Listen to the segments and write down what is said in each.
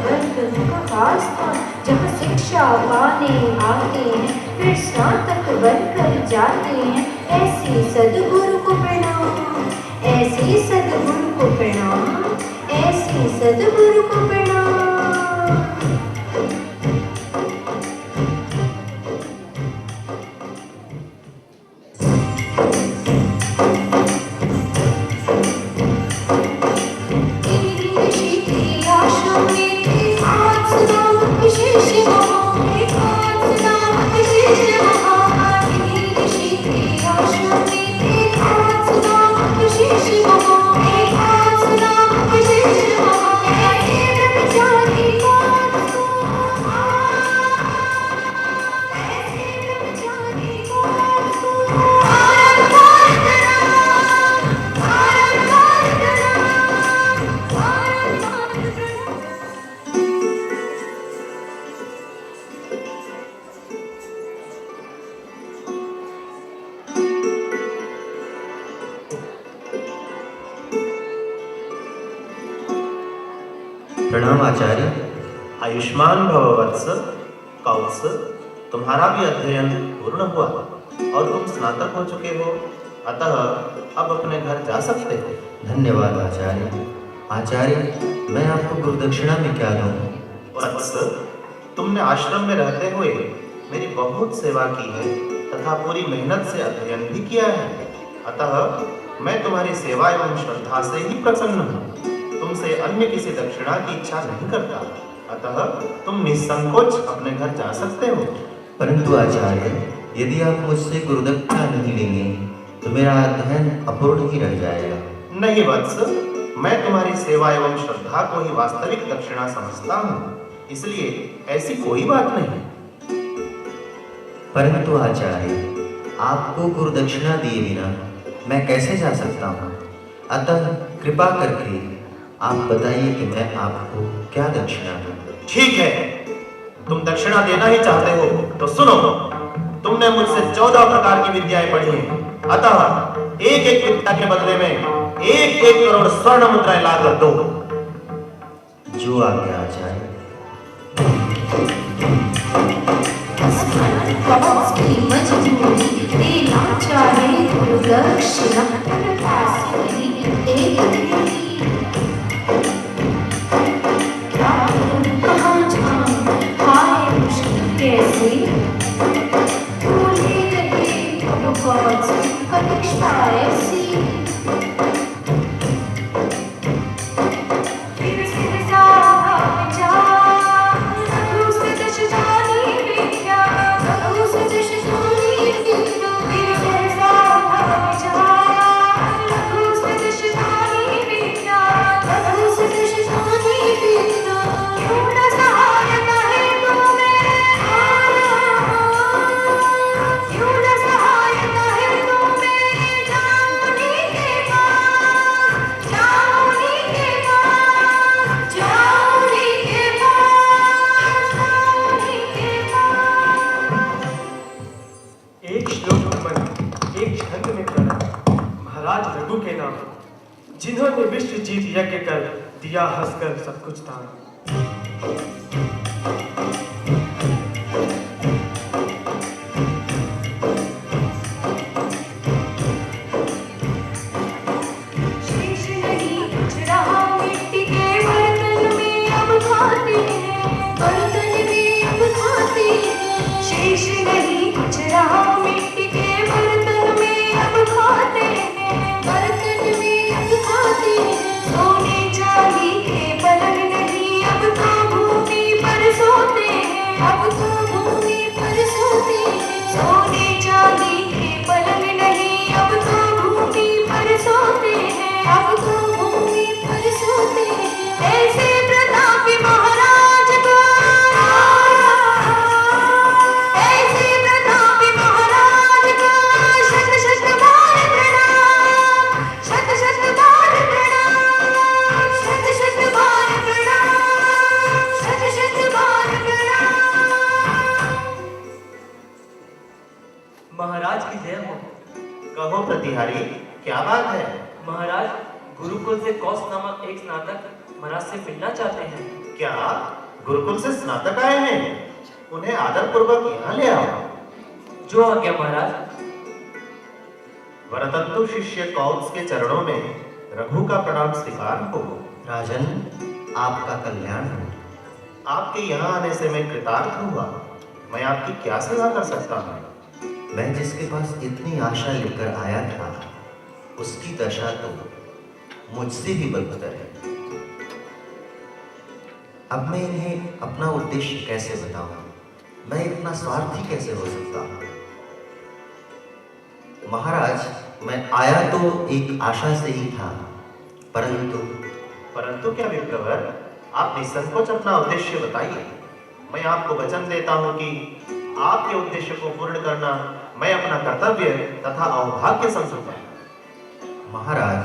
वर्ग का खास स्थान, जहाँ शिक्षा पाने आते हैं फिर स्नातक बनकर जाते हैं। ऐसे सद्गुरु को प्रणाम, ऐसे सद्गुरु को प्रणाम, ऐसे सद्गुरु को प्रणाम। प्रणाम आचार्य। आयुष्मान भव वत्स। कौत्स, तुम्हारा भी अध्ययन पूर्ण हुआ और तुम स्नातक हो चुके हो, अतः अब अपने घर जा सकते हो। धन्यवाद आचार्य। आचार्य, मैं आपको गुरुदक्षिणा में क्या दूं? वत्स, तुमने आश्रम में रहते हुए मेरी बहुत सेवा की है तथा पूरी मेहनत से अध्ययन भी किया है, अतः मैं तुम्हारी सेवा एवं श्रद्धा से ही प्रसन्न हूँ। तुमसे अन्य किसी दक्षिणा की इच्छा नहीं करता, अतः तुम निसंकोच अपने घर जा सकते हो। परंतु आचार्य, यदि आप मुझसे गुरुदक्षिणा नहीं लेंगे तो मेरा अध्ययन अपूर्ण ही रह जाएगा। नहीं वत्स, मैं तुम्हारी सेवा एवं श्रद्धा को ही वास्तविक दक्षिणा समझता हूँ, इसलिए ऐसी कोई बात नहीं। परंतु आचार्य, आपको गुरुदक्षिणा दिए बिना मैं कैसे जा सकता हूँ? अतः कृपा करके आप बताइए कि मैं आपको क्या दक्षिणा दूं? ठीक है, तुम दक्षिणा देना ही चाहते हो तो सुनो। तुमने मुझसे 14 प्रकार की विद्याएं पढ़ी हैं, अतः एक एक विद्या के बदले में 1-1 करोड़ स्वर्ण मुद्राएं लाकर दो। जो आज्ञा आचार्य। जिन्होंने विश्व जीत यज्ञ कर दिया हंसकर सब कुछ दान। शेष नहीं कुछ रहा मिट्टी के बर्तन में अब खाते हैं, बर्तन में अब खाते हैं। शेष नहीं कुछ रहा मिट्टी के बर्तन में अब खाते हैं, बर्तन में अब खाते हैं। सोने चांदी के पलंग नहीं अब तो भूमि पर सोते हैं, अब तो भूमि पर सोते हैं। सोने चांदी के पलंग नहीं अब तो भूमि पर सोते हैं, अब तो भूमि पर सोते हैं। ऐसे प्रतापी महाराज को, ऐसे प्रतापी महाराज को शत शत बार प्रणाम, शत शत बार प्रणाम, शत शत बार प्रणाम, शत शत बार प्रणाम। महाराज की जय हो। कहो प्रतिहारी, क्या बात है? महाराज, गुरुकुल से कौस नामक एक स्नातक महाराज से मिलना चाहते हैं। क्या गुरुकुल से स्नातक आए हैं? उन्हें आदरपूर्वक यहाँ ले आओ। जो आज्ञा महाराज। वरतंतु शिष्य कौत्स के चरणों में रघु का प्रणाम स्वीकार हो। राजन, आपका कल्याण हो। आपके यहाँ आने से मैं कृतार्थ हुआ। मैं आपकी क्या सेवा कर सकता हूँ? मैं जिसके पास इतनी आशा लेकर आया था, उसकी दशा तो मुझसे भी बदतर है। अब मैं इन्हें अपना उद्देश्य कैसे बताऊं? मैं इतना स्वार्थी कैसे हो सकता हूं? महाराज, मैं आया तो एक आशा से ही था, परंतु क्या विप्रवर, आप निसंकोच अपना उद्देश्य बताइए। मैं आपको वचन देता हूं कि आपके उद्देश्य को पूर्ण करना मैं अपना कर्तव्य तथा अवभाग्य समझूंगा। महाराज,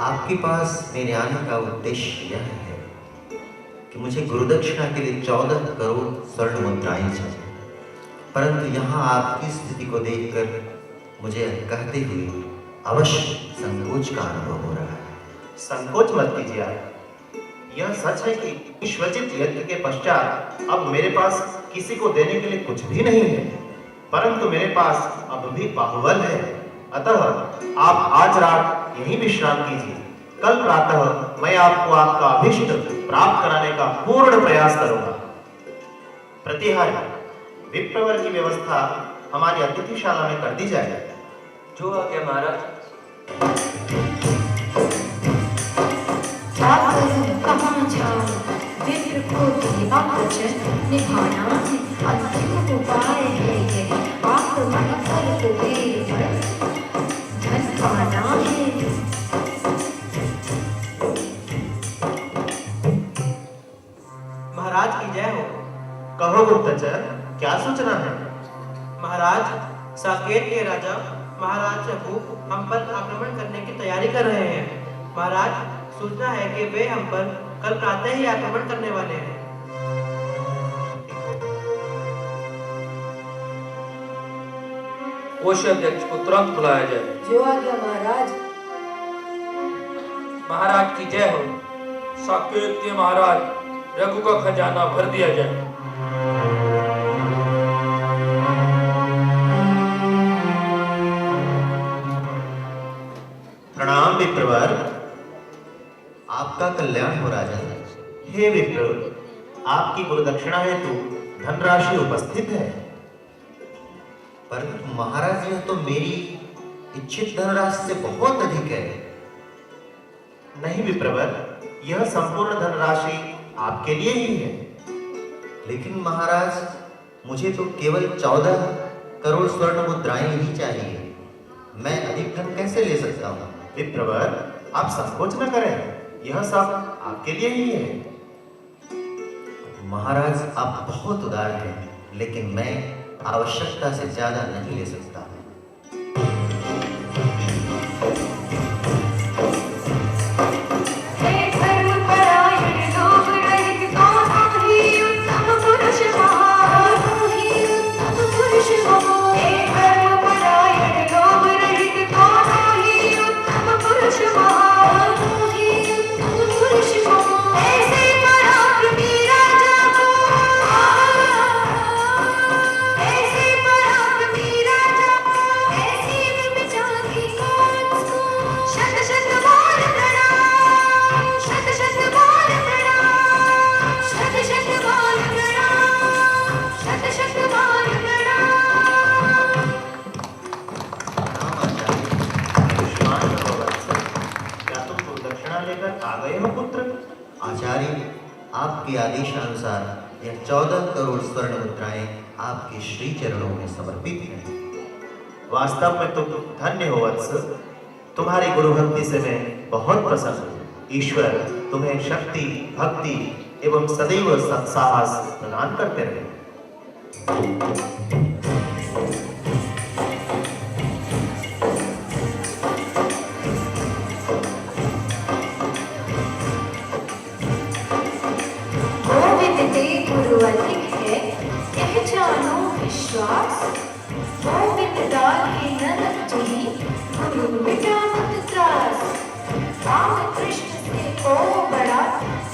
आपके पास मेरे आने का उद्देश्य यह है कि मुझे गुरुदक्षिणा के लिए 14 करोड़ स्वर्ण मुद्राएं चाहिए। परंतु यहाँ आपकी स्थिति को देखकर मुझे कहते हुए अवश्य संकोच का अनुभव हो रहा है। संकोच मत कीजिए आप। यह सच है कि विश्वजित यज्ञ के पश्चात अब मेरे पास किसी को देने के लिए कुछ भी नहीं है, परंतु मेरे पास अब भी बाहुबल है। अतः आप आज रात यहीं विश्राम कीजिए। कल प्रातः मैं आपको आपका अभीष्ट प्राप्त कराने का पूर्ण प्रयास करूंगा। प्रतिहारी, विप्रवर की व्यवस्था हमारी अतिथिशाला में कर दी जाए। जो आज्ञा महाराज। कहाँ जाऊं? विप्र को देवा वचन निभाना है, अंतिम उपाय है ये। आक्रमण फल को वेद धन पाना है। महाराज की जय हो। कहो गुप्तचर, क्या सूचना है? महाराज, साकेत के राजा महाराज शंभू हम पर आक्रमण करने की तैयारी कर रहे हैं। महाराज, सूचना है कि वे हम पर कल प्रातः ही आक्रमण करने वाले हैं। कोषाध्यक्ष को तुरंत बुलाया जाए। जो आज्ञा महाराज। महाराज की जय हो। साकेत के महाराज, रघु का खजाना भर दिया जाए। प्रणाम विप्रवर। आपका कल्याण हो राजा। हे विप्र, आपकी गुरुदक्षिणा हेतु धनराशि उपस्थित है। परंतु महाराज, यह तो मेरी इच्छित धनराशि से बहुत अधिक है। नहीं विप्रवर, यह संपूर्ण धनराशि आपके लिए ही है। लेकिन महाराज, मुझे तो केवल 14 करोड़ स्वर्ण मुद्राएं ही चाहिए। मैं अधिक धन कैसे ले सकता हूँ? विप्रवर, आप संकोच न करें, यह सब आपके लिए ही है। महाराज, आप बहुत उदार हैं, लेकिन मैं आवश्यकता से ज्यादा नहीं ले सकता। आचार्य, आपके आदेशानुसार यह 14 करोड़ स्वर्ण मुद्राएं आपके श्री चरणों में समर्पित हैं। वास्तव में तुम धन्य हो वत्स। तुम्हारी गुरु भक्ति से मैं बहुत प्रसन्न हूँ। ईश्वर तुम्हें शक्ति, भक्ति एवं सदैव सत्साहस प्रदान करते रहे। गुरु अधिक है, यह जानो विश्वास। गोविंद डाले नरक तुही, गुरु मिटा मत त्रास। राम कृष्ण से को बड़ा,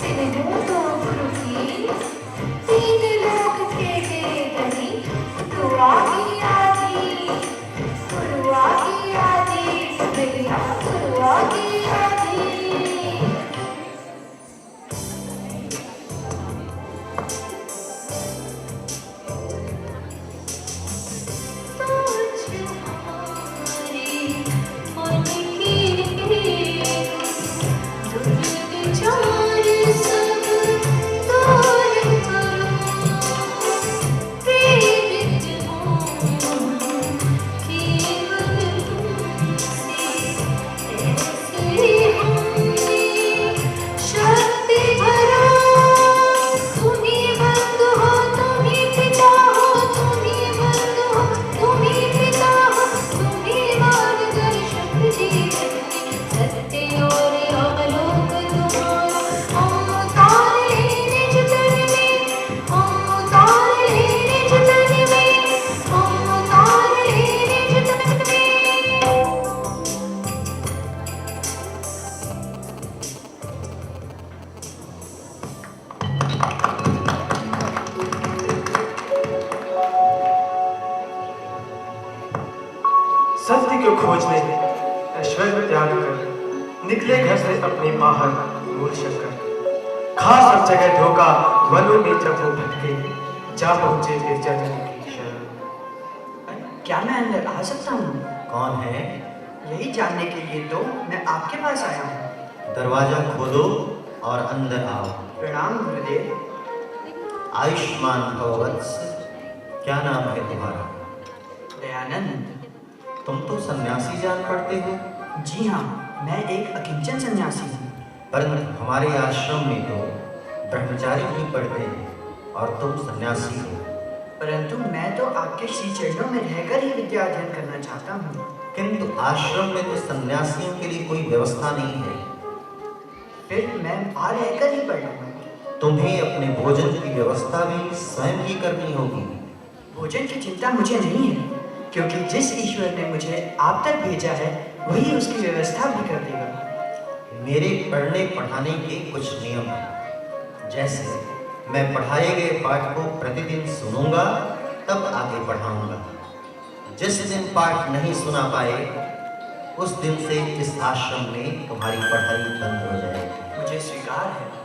सिन्हू तो गुरु संपत्ति को खोजने ऐश्वर्य त्याग कर निकले घर से अपनी बाहर मूल शंकर। खास सब जगह धोखा, वनों में जब वो भटके जा पहुंचे गिरजा की शरण। क्या मैं अंदर आ सकता हूँ? कौन है? यही जानने के लिए तो मैं आपके पास आया हूँ। दरवाजा खोलो और अंदर आओ। प्रणाम गुरुदेव। आयुष्मान भव वत्स। क्या नाम है तुम्हारा? दयानंद। तुम तो सन्यासी जान पड़ते हो। जी हाँ, मैं एक अकिंचन सन्यासी हूँ। परंतु हमारे आश्रम में तो ब्रह्मचारी ही पढ़ते हैं और तुम सन्यासी हो। परंतु मैं तो आपके श्री चरणों में रहकर ही विद्या अध्ययन करना चाहता हूँ। किंतु आश्रम में तो सन्यासियों के लिए कोई व्यवस्था नहीं है। फिर मैं वहाँ रहकर ही पढ़ लूँगा। तुम्हें अपने भोजन की व्यवस्था भी स्वयं ही करनी होगी। भोजन की चिंता मुझे नहीं है, क्योंकि जिस ईश्वर ने मुझे आप तक भेजा है वही उसकी व्यवस्था भी कर देगा। मेरे पढ़ने पढ़ाने के कुछ नियम हैं। जैसे मैं पढ़ाए गए पाठ को प्रतिदिन सुनूंगा, तब आगे पढ़ाऊंगा। जिस दिन पाठ नहीं सुना पाए, उस दिन से इस आश्रम में तुम्हारी पढ़ाई बंद हो जाएगी। मुझे स्वीकार है।